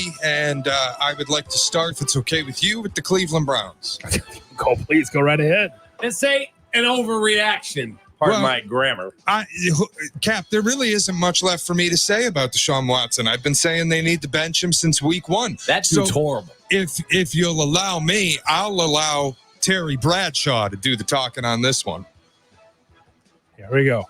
everybody. And I would like to start, if it's okay with you, with the Cleveland Browns. Please go right ahead. And say an overreaction. Pardon my grammar. Cap, there really isn't much left for me to say about Deshaun Watson. I've been saying they need to bench him since week 1. That dude's horrible. If you'll allow me, I'll allow Terry Bradshaw to do the talking on this one. Here we go.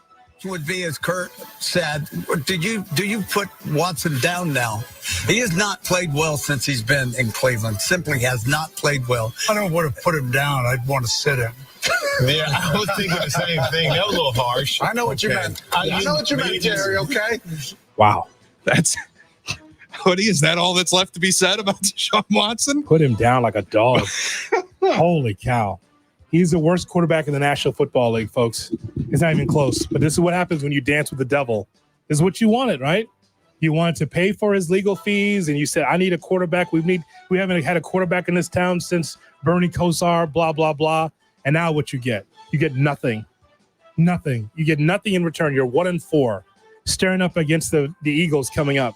Would be, as Kurt said, do you put Watson down now? He has not played well since he's been in Cleveland. Simply has not played well. I don't want to put him down. I'd want to sit him. Yeah, I was thinking the same thing. That was a little harsh. I know what you meant. I know what you meant, Terry, okay? Wow. That's Hoodie, is that all that's left to be said about Deshaun Watson? Put him down like a dog. Holy cow. He's the worst quarterback in the National Football League, folks. It's not even close. But this is what happens when you dance with the devil. This is what you wanted, right? You wanted to pay for his legal fees, and you said, I need a quarterback. We haven't had a quarterback in this town since Bernie Kosar, blah, blah, blah. And now what you get? You get nothing. Nothing. You get nothing in return. You're 1-4, staring up against the Eagles coming up.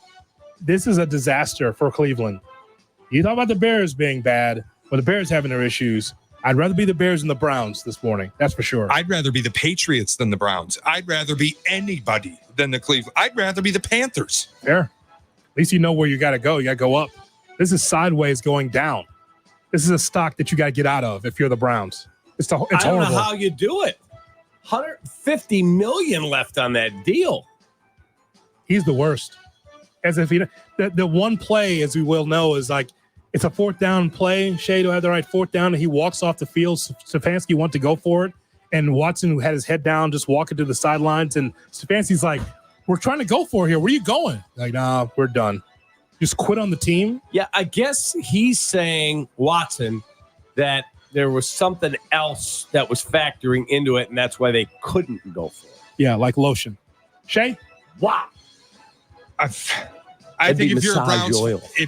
This is a disaster for Cleveland. You talk about the Bears being bad, but the Bears having their issues. I'd rather be the Bears than the Browns this morning. That's for sure. I'd rather be the Patriots than the Browns. I'd rather be anybody than the Cleveland. I'd rather be the Panthers. Fair. At least you know where you got to go. You got to go up. This is sideways going down. This is a stock that you got to get out of if you're the Browns. It's horrible. I don't know how you do it. $150 million left on that deal. He's the worst. As if the one play, as we will know, is like it's a 4th down play. Shea don't have the right 4th down, and he walks off the field. Stefanski went to go for it, and Watson, who had his head down, just walking to the sidelines. And Stefanski's like, "We're trying to go for it here. Where are you going?" Like, nah, we're done. Just quit on the team. Yeah, I guess he's saying, Watson, that there was something else that was factoring into it, and that's why they couldn't go for it. Yeah, like lotion. Shea? Wow. I think if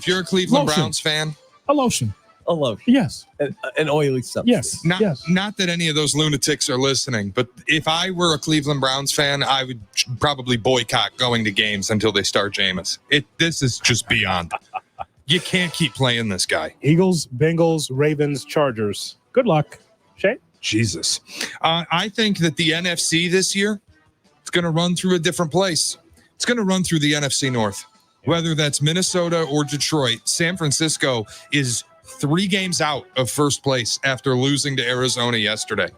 you're a Cleveland Lotion. Browns fan, A lotion. A lotion. Yes. An oily substance. Yes. not that any of those lunatics are listening, but if I were a Cleveland Browns fan, I would probably boycott going to games until they start Jameis. This is just beyond. You can't keep playing this guy. Eagles, Bengals, Ravens, Chargers. Good luck. Shea? Jesus. I think that the NFC this year is going to run through a different place. It's going to run through the NFC North, whether that's Minnesota or Detroit. San Francisco is 3 games out of first place after losing to Arizona yesterday.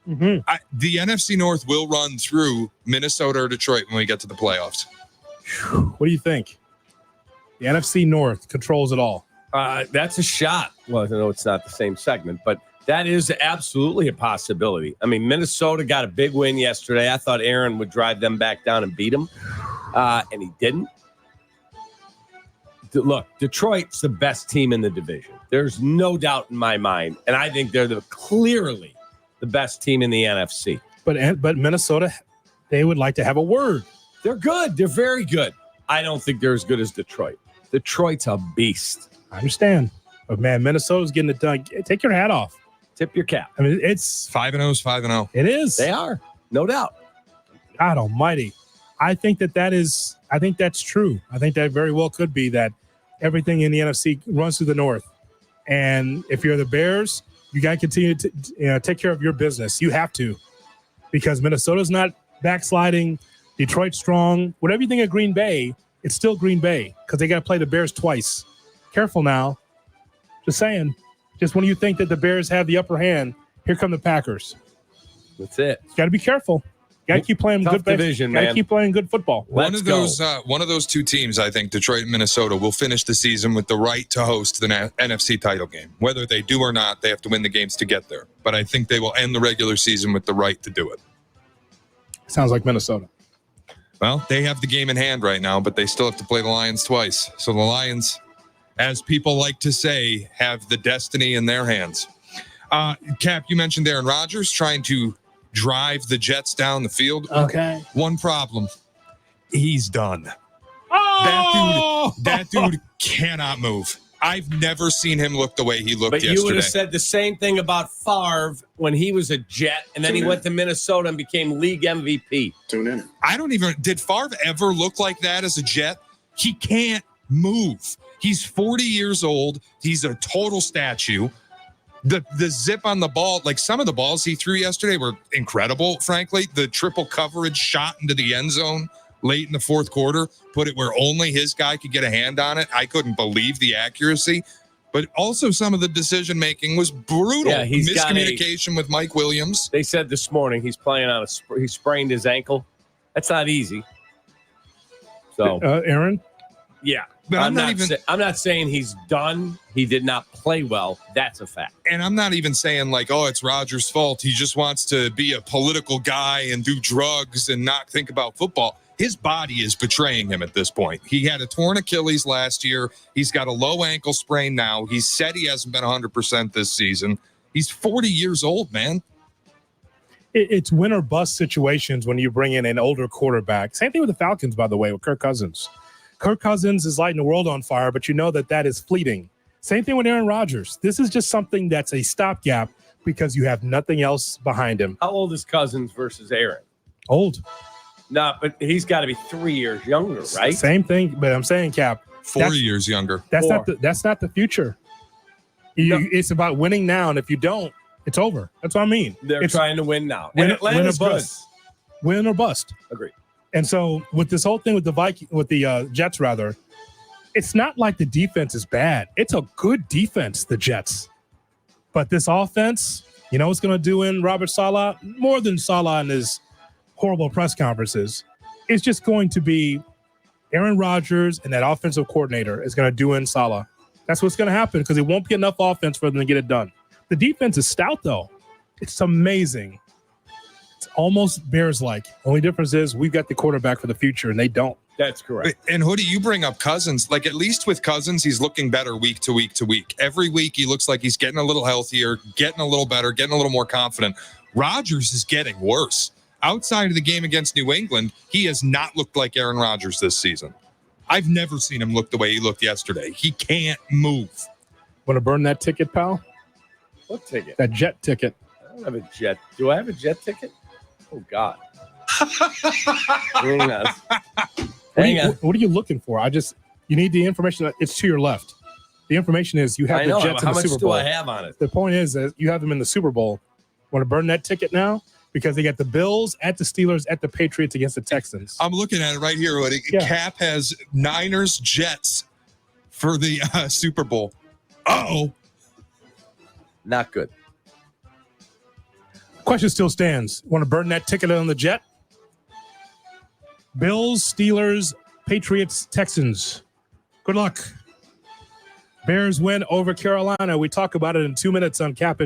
Mm-hmm. The NFC North will run through Minnesota or Detroit when we get to the playoffs. What do you think? The NFC North controls it all. That's a shot. Well, I know it's not the same segment, but that is absolutely a possibility. I mean, Minnesota got a big win yesterday. I thought Aaron would drive them back down and beat them, and he didn't. Look, Detroit's the best team in the division. There's no doubt in my mind, and I think they're clearly the best team in the NFC. But Minnesota, they would like to have a word. They're good. They're very good. I don't think they're as good as Detroit. Detroit's a beast. I understand. But, man, Minnesota's getting it done. Take your hat off. Tip your cap. I mean, it's 5-0 is 5-0. It is. They are. No doubt. God almighty. I think that's true. I think that very well could be that everything in the NFC runs through the North. And if you're the Bears, you got to continue to take care of your business. You have to, because Minnesota's not backsliding. Detroit's strong. Whatever you think of Green Bay, it's still Green Bay because they got to play the Bears twice. Careful now. Just saying. Just when you think that the Bears have the upper hand, here come the Packers. That's it. Got to be careful. Got to keep playing good division, man. Got to keep playing good football. One of those 2 teams, I think, Detroit and Minnesota, will finish the season with the right to host the NFC title game. Whether they do or not, they have to win the games to get there. But I think they will end the regular season with the right to do it. Sounds like Minnesota. Well, they have the game in hand right now, but they still have to play the Lions twice. So the Lions, as people like to say, have the destiny in their hands. Cap, you mentioned Aaron Rodgers trying to drive the Jets down the field. Okay. One problem. He's done. Oh! That dude cannot move. I've never seen him look the way he looked yesterday. But you would have said the same thing about Favre when he was a Jet, and then he went to Minnesota and became league MVP. Tune in. Did Favre ever look like that as a Jet? He can't move. He's 40 years old. He's a total statue. The zip on the ball, like some of the balls he threw yesterday were incredible, frankly. The triple coverage shot into the end zone late in the fourth quarter, put it where only his guy could get a hand on it. I couldn't believe the accuracy. But also some of the decision-making was brutal. Yeah, he's got miscommunication with Mike Williams. They said this morning he's playing on he sprained his ankle. That's not easy. So, Aaron? Yeah. But I'm not saying he's done. He did not play well. That's a fact. And I'm not even saying like, oh, it's Rodgers' fault. He just wants to be a political guy and do drugs and not think about football. His body is betraying him at this point. He had a torn Achilles last year. He's got a low ankle sprain now. He said he hasn't been 100% this season. He's 40 years old, man. It's win or bust situations when you bring in an older quarterback. Same thing with the Falcons, by the way, with Kirk Cousins. Kirk Cousins is lighting the world on fire, but you know that is fleeting. Same thing with Aaron Rodgers. This is just something that's a stopgap because you have nothing else behind him. How old is Cousins versus Aaron? Old. No, but he's got to be 3 years younger, right? Same thing, but I'm saying, Cap, 4 years younger. That's not the future. It's about winning now, and if you don't, it's over. That's what I mean. They're trying to win now. Win, and Atlanta's win or good. bust. Win or bust. Agreed. And so with this whole thing with the Jets, rather, it's not like the defense is bad. It's a good defense, the Jets. But this offense, you know what's going to do in Robert Saleh? More than Saleh in his horrible press conferences. It's just going to be Aaron Rodgers and that offensive coordinator is going to do in Saleh. That's what's going to happen because it won't be enough offense for them to get it done. The defense is stout, though. It's amazing. It's almost Bears-like. Only difference is we've got the quarterback for the future, and they don't. That's correct. And Hoodie, you bring up Cousins. Like, at least with Cousins, he's looking better week to week to week. Every week, he looks like he's getting a little healthier, getting a little better, getting a little more confident. Rodgers is getting worse. Outside of the game against New England, he has not looked like Aaron Rodgers this season. I've never seen him look the way he looked yesterday. He can't move. Want to burn that ticket, pal? What ticket? That jet ticket. I don't have a jet. Do I have a jet ticket? Oh, God. Hang on. What are you looking for? You need the information. It's to your left. The information is you have the Jets in the Super Bowl. How much do I have on it? The point is that you have them in the Super Bowl. Want to burn that ticket now? Because they got the Bills at the Steelers at the Patriots against the Texans. I'm looking at it right here, Hoodie. Yeah. Cap has Niners Jets for the Super Bowl. Uh-oh. Not good. Question still stands. Want to burn that ticket on the Jet? Bills, Steelers, Patriots, Texans. Good luck. Bears win over Carolina. We talk about it in 2 minutes on Kap and J.